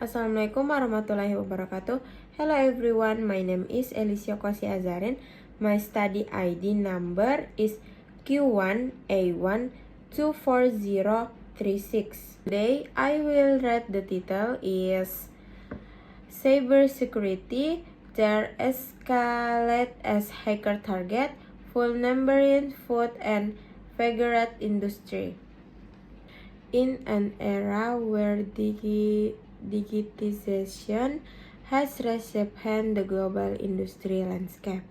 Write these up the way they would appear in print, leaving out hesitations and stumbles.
Assalamualaikum warahmatullahi wabarakatuh. Hello everyone, my name is Elisio Kosi Azarin. My study ID number is Q1A124036. Today I will read the title is Cybersecurity, There Escalate as Hacker Target, Full Number in Food and Beverage Industry. In an era where digitization has reshaped the global industry landscape,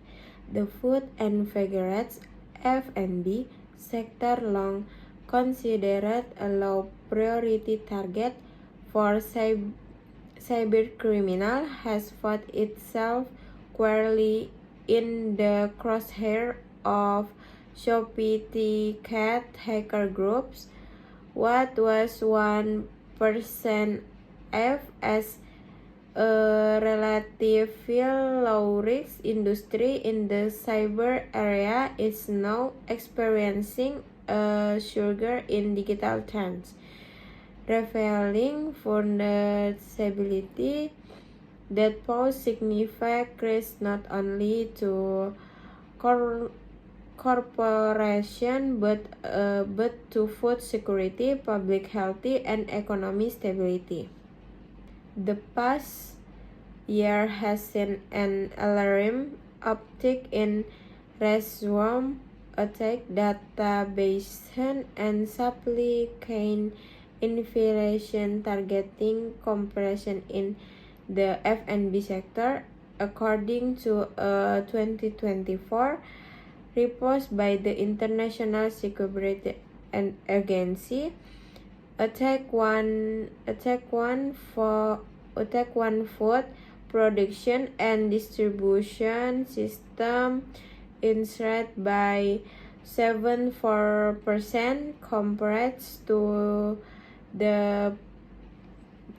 the food and beverage (F&B) sector, long considered a low priority target for cybercriminal, has found itself squarely in the crosshair of sophisticated hacker groups. What was 1% as a relatively low-risk industry in the cyber area is now experiencing a surge in digital trends, revealing vulnerability that pose significant risk not only to corporation but to food security, public health, and economic stability. The past year has seen an alarming uptick in ransomware attack, database and supply chain infiltration targeting compression in the F&B sector, according to a 2024 report by the International Security Agency. Attack One food production and distribution system increased by 74% compared to the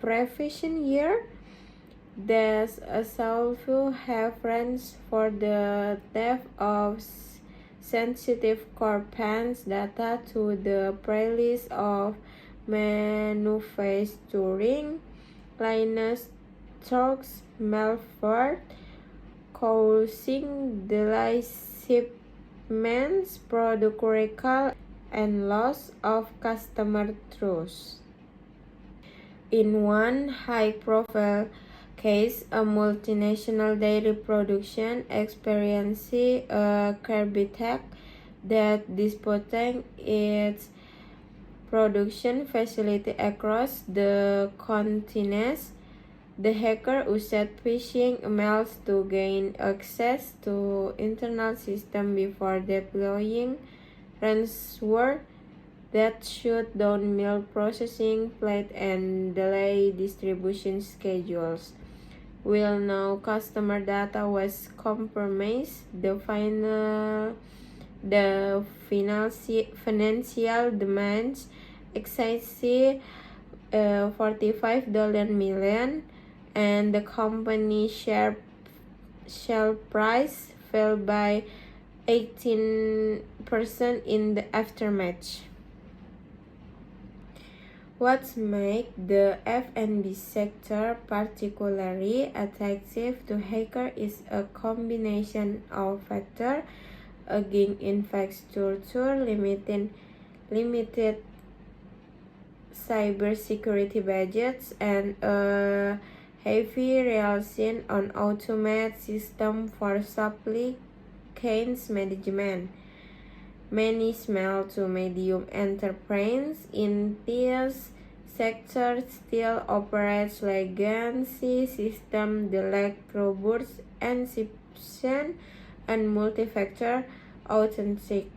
previous year. There's also have range for the theft of sensitive corporate data to the playlist of manufacturing lines, trucks, malware, causing delayed shipments, product recall, and loss of customer trust. In one high-profile case, a multinational dairy production experienced a cyber attack that disrupted its production facility across the continent. The hacker used phishing emails to gain access to internal systems before deploying ransomware that shut down milk processing plants and delay distribution schedules. While no customer data was compromised, the financial damage exceeded $45 million, and the company's share price fell by 18% in the aftermath. What makes the F&B sector particularly attractive to hackers is a combination of factors: aging infrastructure, limited cybersecurity budgets, and a heavy reliance on automated systems for supply chain management. Many small to medium enterprises in this sector still operate legacy systems that lack robust encryption and multi-factor authentication,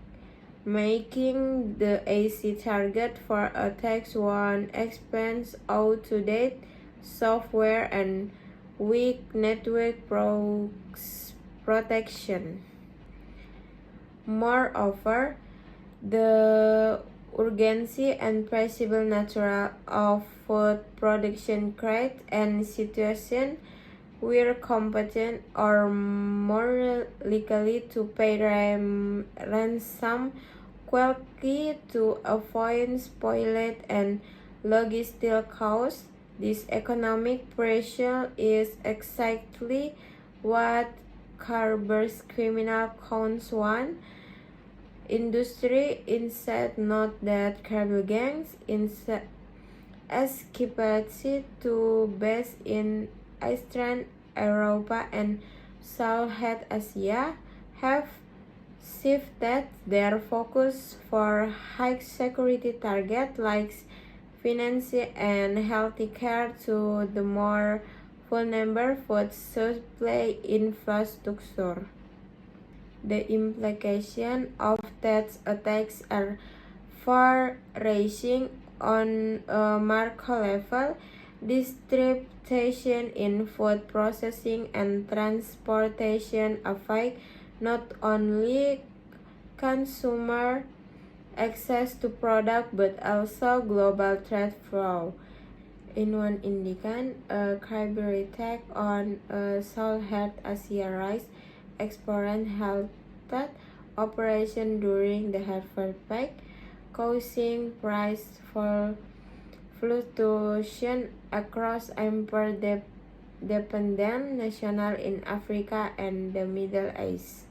making the easy target for attacks. One expense out-to-date software and weak network protection. Moreover, the urgency and perishable nature of food production create a situation where competent are more likely to pay ransom quickly to avoid spoilage and logistical costs. This economic pressure is exactly what Carver's criminal counts one. Industry instead note that criminal gangs as capacity to base in Eastern Europe and Southeast Asia have shifted their focus for high security targets like finance and healthcare to the more vulnerable food supply infrastructure. The implications of that attacks are far-reaching on a macro level. Disruption in food processing and transportation affect not only consumer access to product but also global trade flow. In one instance, a cyber attack on a Southeast Asia rice export halted operation during the harvest peak, causing price fluctuation across import-dependent nations in Africa and the Middle East.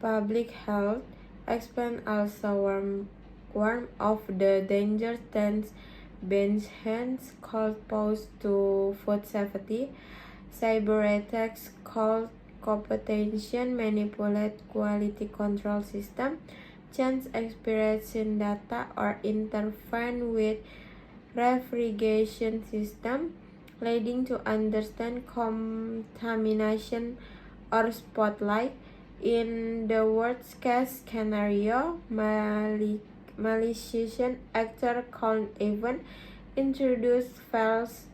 Public health experts also warn of the danger that bands could pose to food safety. Cyber attacks could competition manipulate quality control system, change expiration data, or interfere with refrigeration system, leading to understand contamination or spotlight. In the worst case scenario, malicious actor can even introduce false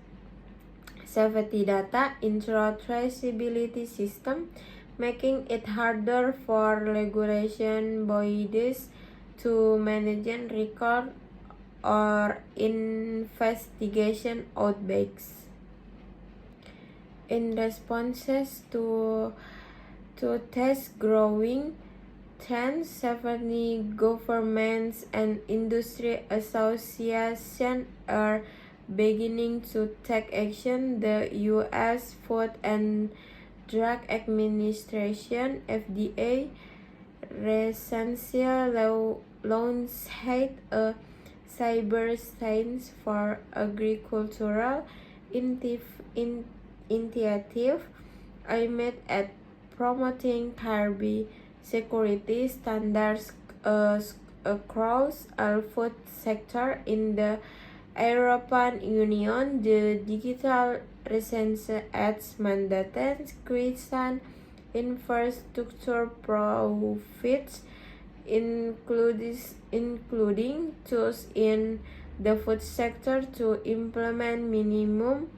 safety data into a traceability system, making it harder for regulation bodies to manage and record or investigation outbreaks. In responses to this growing trend, 70 governments and industry associations are beginning to take action. The U.S. Food and Drug Administration (FDA) recently launched a cyber science for agricultural initiative aimed at promoting cyber security standards across all food sector. In the European Union, the Digital Renaissance Act mandates critical infrastructure profits, including tools in the food sector, to implement minimum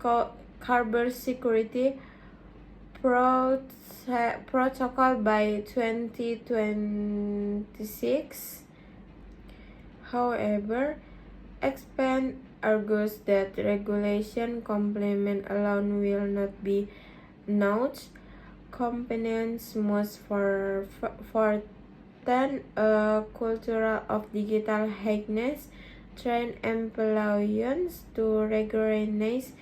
cyber security protocol by 2026. However, experts argue that regulation complement alone will not be enough. Companies must foster a culture of digital hygiene, train employees to recognize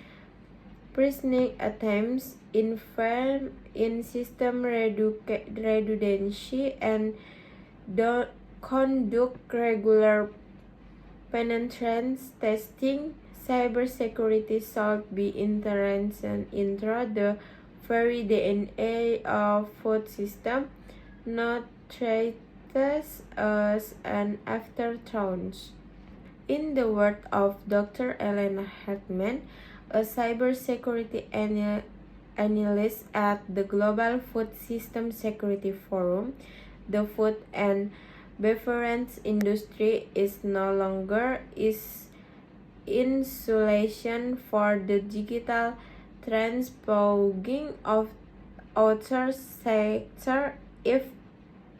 preventing attempts, invest in system redundancy, and conduct regular penetrance testing. Cybersecurity should be integrated into the very DNA of food system, not treated as an afterthought. In the words of Dr. Elena Hartman, a cybersecurity analyst at the Global Food System Security Forum, the food and beverage industry is no longer insulation for the digital transposing of other sectors. If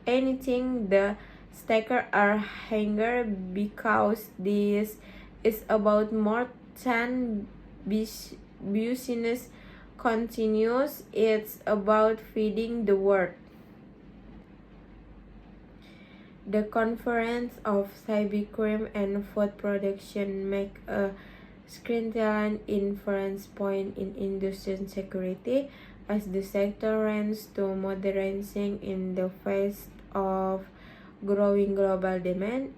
anything, the stakes are higher because this is about more than business continues. It's about feeding the world. The Conference of Cybercrime and Food Production make a strengthen inference point in industry security as the sector runs to modernizing in the face of growing global demand.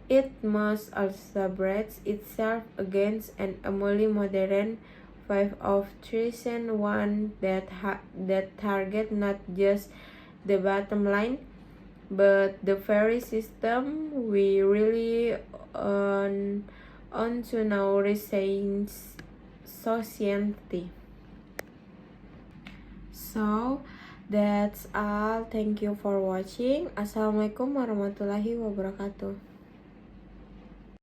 It must also brace itself against an equally modern wave of treason, one that target not just the bottom line, but the very system we really on to now retain society. So that's all. Thank you for watching. Assalamualaikum warahmatullahi wabarakatuh.